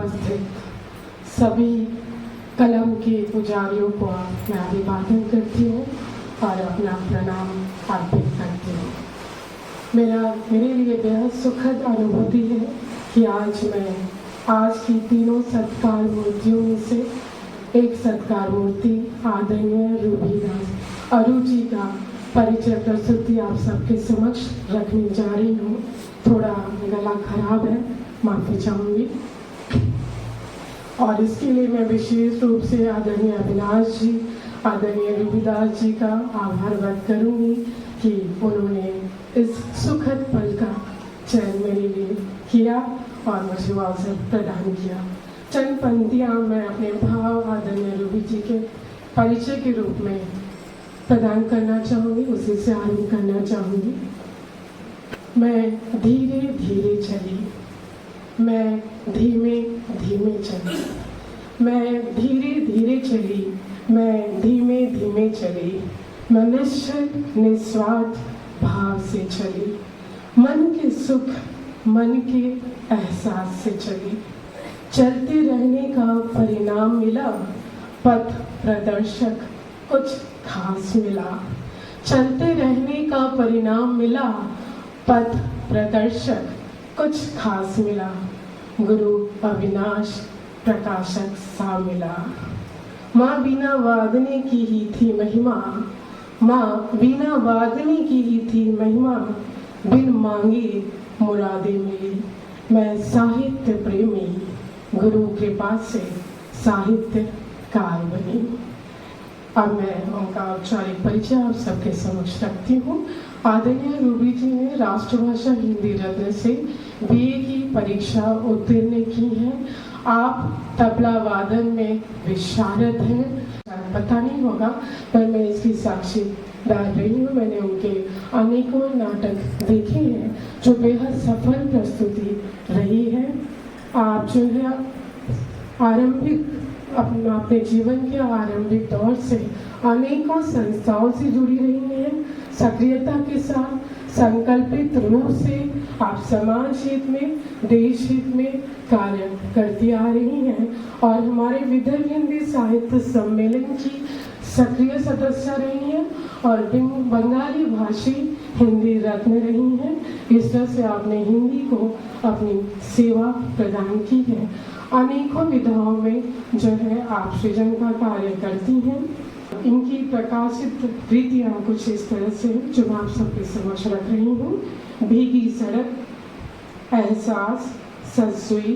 उपस्थित सभी कलम के पुजारियों को मैं अभिवादन करती हूँ और अपना प्रणाम अर्पित करती हूँ। मेरे लिए बेहद सुखद अनुभूति है कि आज की तीनों सत्कार मूर्तियों में से एक सत्कार मूर्ति आदरणीय रूबी दास अरू जी का परिचय प्रस्तुति आप सबके समक्ष रखने जा रही हूँ। थोड़ा गला खराब है, माफी चाहूँगी। और इसके लिए मैं विशेष रूप से आदरणीय अविनाश जी, आदरणीय रूबीदास जी का आभार व्यक्त करूँगी कि उन्होंने इस सुखद पल का चयन मेरे लिए किया और मुझे वो अवसर प्रदान किया। चंद पंक्तियाँ मैं अपने भाव आदरणीय रूबी जी के परिचय के रूप में प्रदान करना चाहूँगी, उसी से आरंभ करना चाहूँगी। मैं धीरे धीरे चली, मैं धीमे धीमे चली, मैं धीरे धीरे चली, मैं धीमे धीमे चली, मैं निश्चल निस्वार्थ भाव से चली, मन के सुख मन के एहसास से चली। चलते रहने का परिणाम मिला, पथ प्रदर्शक कुछ खास मिला। चलते रहने का परिणाम मिला, पथ प्रदर्शक कुछ खास मिला। गुरु अविनाश प्रकाशक सा मिला। माँ बीना वादने की ही थी महिमा, माँ बीना वादने की ही थी महिमा, बिन मांगे मुरादे मिली। मैं साहित्य प्रेमी, गुरु कृपा से साहित्यकार बनी। अब मैं उनका औपचारिक परिचय आप सबके समक्ष रखती हूँ। आदरणीय रूबी जी ने राष्ट्रभाषा हिंदी रत्न से बीए की परीक्षा उत्तीर्ण की है। आप तबला वादन में विशारद हैं, पता नहीं होगा पर मैं इसकी साक्षीदार रही हूँ। मैंने उनके अनेकों नाटक देखे हैं जो बेहद सफल प्रस्तुति रही है। आप जो है आरंभिक अपने जीवन के आरंभिक दौर से अनेकों संस्थाओं से जुड़ी रही हैं। सक्रियता के साथ संकल्पित रूप से आप समाज हित में, देश हित में कार्य करती आ रही हैं और हमारे विदर्भ हिंदी साहित्य सम्मेलन की सक्रिय सदस्य रही हैं और बंगाली भाषी हिंदी रत्न रही हैं। इस तरह से आपने हिंदी को अपनी सेवा प्रदान की है। अनेकों विधाओं में जो है आप सृजन का कार्य करती हैं। इनकी प्रकाशित कृतियाँ कुछ इस तरह से जो मैं आप सबके समक्ष रख रही हूँ। भीगी सड़क, एहसास, सजसुई,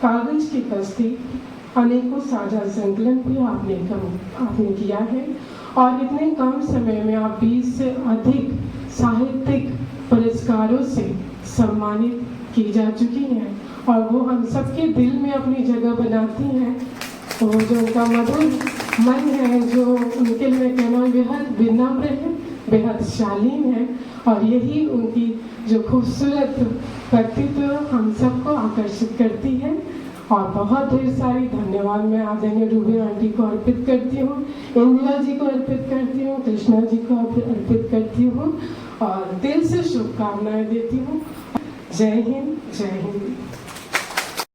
कागज की कश्ती, अनेकों साझा संकलन भी आपने किया है और इतने कम समय में आप 20 से अधिक साहित्यिक पुरस्कारों से सम्मानित की जा चुकी हैं और वो हम सबके दिल में अपनी जगह बनाती हैं। तो जो उनका मधुर मन है, जो उनके लिए कहना बेहद विनम्र है, बेहद शालीन है और यही उनकी जो खूबसूरत व्यक्तित्व हम सबको आकर्षित करती है। और बहुत ढेर सारी धन्यवाद मैं आदरणीय रूबी आंटी को अर्पित करती हूँ, इंदिरा जी को अर्पित करती हूँ, कृष्णा जी को अर्पित करती हूँ और दिल से शुभकामनाएं देती हूँ। जय हिंद, जय हिंद।